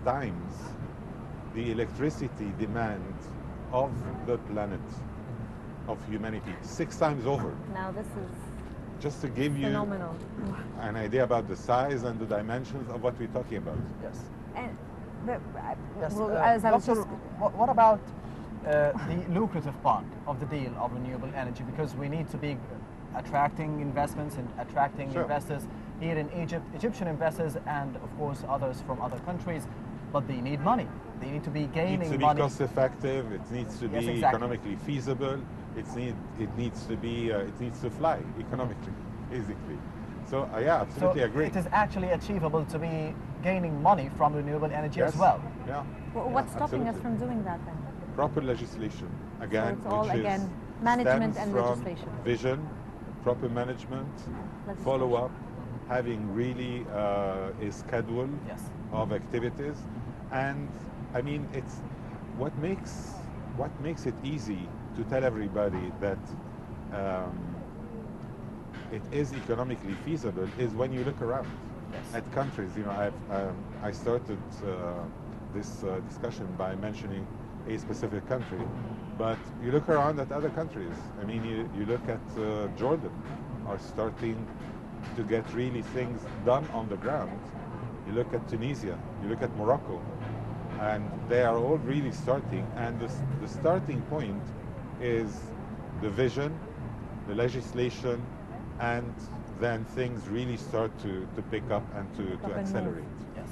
times the electricity demand of the planet, of humanity, 6 times over. Now this is Just to give you phenomenal. an idea about the size and the dimensions of what we're talking about. Yes. And the, Yes. well, as I was Doctor, just, what about the lucrative part of the deal of renewable energy? Because we need to be attracting investments and attracting Sure. investors here in Egypt, Egyptian investors, and of course others from other countries. But they need money. They need to be It gaining needs to be money. cost effective. It needs to be Yes, exactly. economically feasible. It needs to be it needs to fly economically, basically. So yeah, absolutely so agree. it is actually achievable to be gaining money from renewable energy Yes. as well. Yeah. well, Yeah, what's stopping us absolutely. from doing that then? Proper legislation again, it's all, which again, is management stems and from legislation. vision, proper management, Legislation. follow up, having really a schedule Yes. of activities, and I mean it's what makes it easy to tell everybody that it is economically feasible is when you look around Yes. at countries. You know, I started this discussion by mentioning a specific country, but you look around at other countries. I mean, you look at Jordan are starting to get really things done on the ground. You look at Tunisia, you look at Morocco, and they are all really starting. And the starting point is the vision, the legislation, and then things really start to pick up and to and move. accelerate. Yes.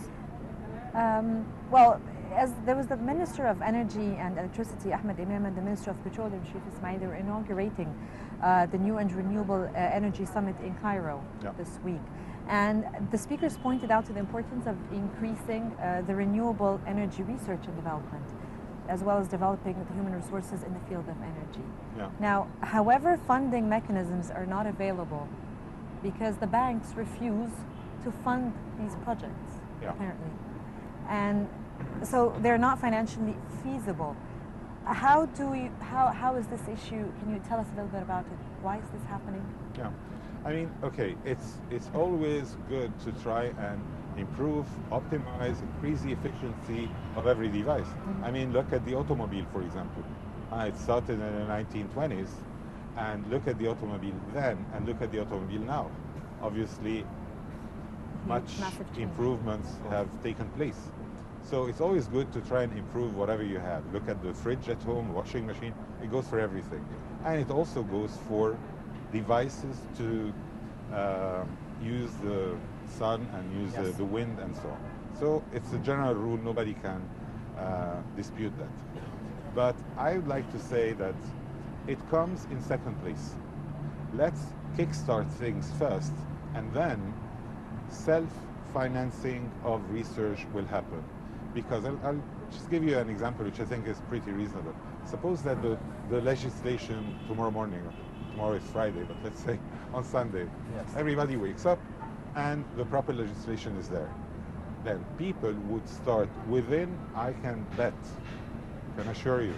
Well, as there was the Minister of Energy and Electricity, Ahmed Imam, and the Minister of Petroleum, Sharif Ismail, they were inaugurating the New and Renewable Energy Summit in Cairo Yeah. this week. And the speakers pointed out to the importance of increasing the renewable energy research and development, as well as developing the human resources in the field of energy. Yeah. Now, however, funding mechanisms are not available because the banks refuse to fund these projects, Yeah. apparently. And so they're not financially feasible. How is this issue, can you tell us a little bit about it? Why is this happening? Yeah, I mean, okay, it's always good to try and improve, optimize, increase the efficiency of every device. Mm-hmm. I mean, look at the automobile, for example. It started in the 1920s, and look at the automobile then, and look at the automobile now. Obviously, much massive change. improvements have taken place. So it's always good to try and improve whatever you have. Look at the fridge at home, washing machine, it goes for everything. And it also goes for devices to use the sun and use Yes. the wind and so on. So it's a general rule, nobody can dispute that. But I would like to say that it comes in second place. Let's kickstart things first, and then self-financing of research will happen. Because I'll just give you an example which I think is pretty reasonable. Suppose that the legislation tomorrow morning, tomorrow is Friday, but let's say on Sunday, Yes. everybody wakes up and the proper legislation is there. Then people would start within, I can bet, can assure you,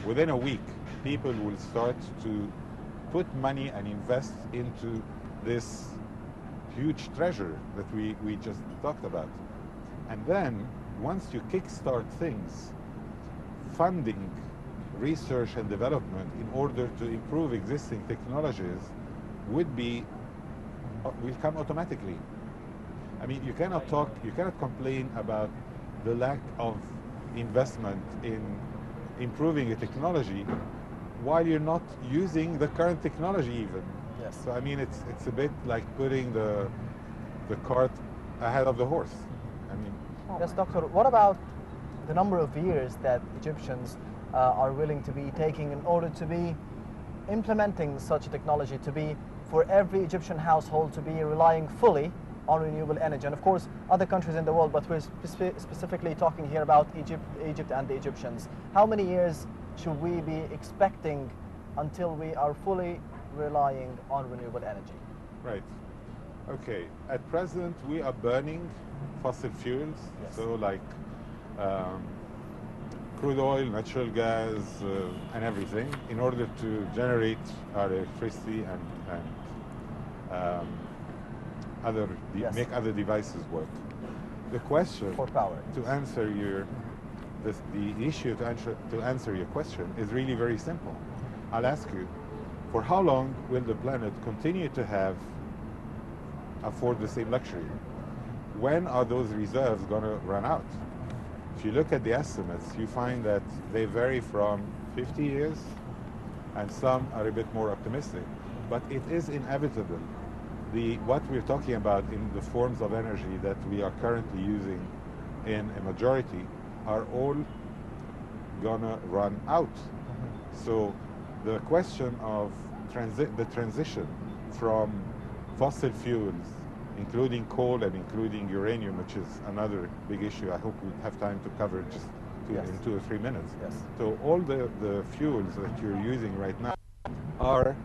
within a week, people will start to put money and invest into this huge treasure that we just talked about. And then, once you kickstart things, funding research and development in order to improve existing technologies will come automatically. I mean, you cannot complain about the lack of investment in improving a technology while you're not using the current technology even. Yes. So I mean, it's a bit like putting the cart ahead of the horse. I mean, Yes, Doctor. What about the number of years that Egyptians are willing to be taking in order to be implementing such a technology, to be for every Egyptian household to be relying fully on renewable energy? And of course, other countries in the world, but we're specifically talking here about Egypt and the Egyptians. How many years should we be expecting until we are fully relying on renewable energy? right. Okay. At present, we are burning fossil fuels, Yes. so like crude oil, natural gas, and everything, in order to generate our electricity and Yes. make other devices work. the question for power. to answer your the issue to answer your question is really very simple. I'll ask you, for how long will the planet continue to afford the same luxury? When are those reserves going to run out? If you look at the estimates, you find that they vary from 50 years, and some are a bit more optimistic. But it is inevitable. What we're talking about in the forms of energy that we are currently using in a majority are all gonna run out. So the question of the transition from fossil fuels, including coal and including uranium, which is another big issue I hope we have time to cover just in 2 or 3 minutes. Yes. So all the fuels that you're using right now are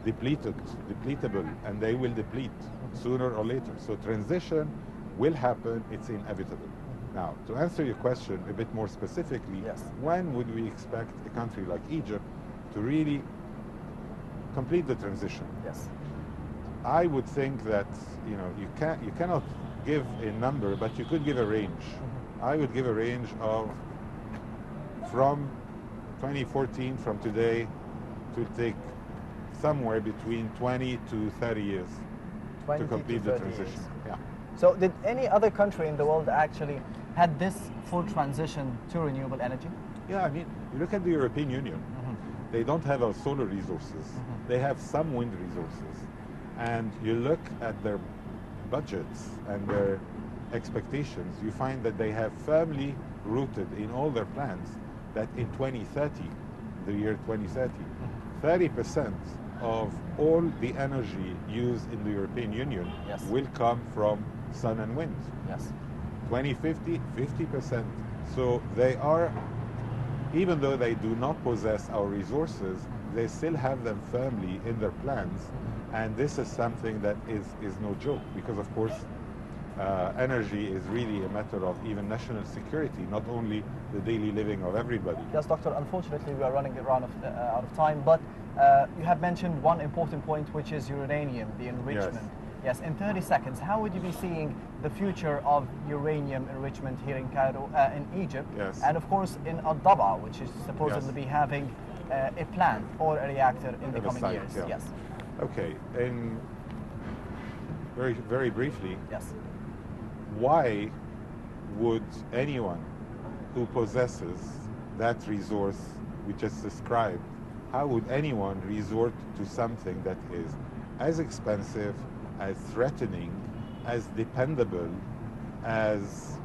depletable, and they will deplete sooner or later. So transition will happen, it's inevitable. Now, to answer your question a bit more specifically, when would we expect a country like Egypt to really complete the transition? Yes. I would think that you cannot give a number, but you could give a range. I would give a range of from 2014, from today, to take somewhere between 20 to 30 years to complete the transition. Yeah. So did any other country in the world actually had this full transition to renewable energy? Yeah, I mean, you look at the European Union. They don't have our solar resources. They have some wind resources. And you look at their budgets and their expectations, you find that they have firmly rooted in all their plans that in 2030, the year 2030, 30% of all the energy used in the European Union will come from sun and wind. Yes. 2050, 50%. So they are, even though they do not possess our resources, they still have them firmly in their plans. And this is something that is no joke, because of course energy is really a matter of even national security, not only the daily living of everybody. Yes, Doctor, unfortunately we are running out of time, but you have mentioned one important point, which is uranium, the enrichment. Yes, in 30 seconds, how would you be seeing the future of uranium enrichment here in Cairo, in Egypt, and of course in Al-Daba, which is supposedly be having a plant or a reactor in the coming years? Yes. Okay, and very briefly, yes. Why would anyone who possesses that resource we just described, how would anyone resort to something that is as expensive, as threatening, as dependable, as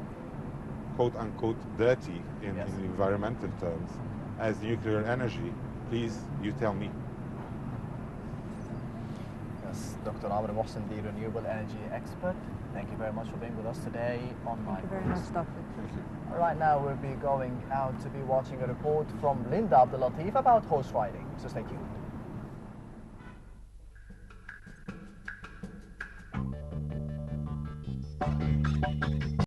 quote-unquote dirty in environmental terms, as nuclear energy? Please, you tell me. Yes, Dr. Mohsen, the renewable energy expert. Thank you very much for being with us today on Nile. Thank you very much, Doctor. Thank you. Right now we'll be going out to be watching a report from Linda Abdulatif about horse riding. So stay tuned.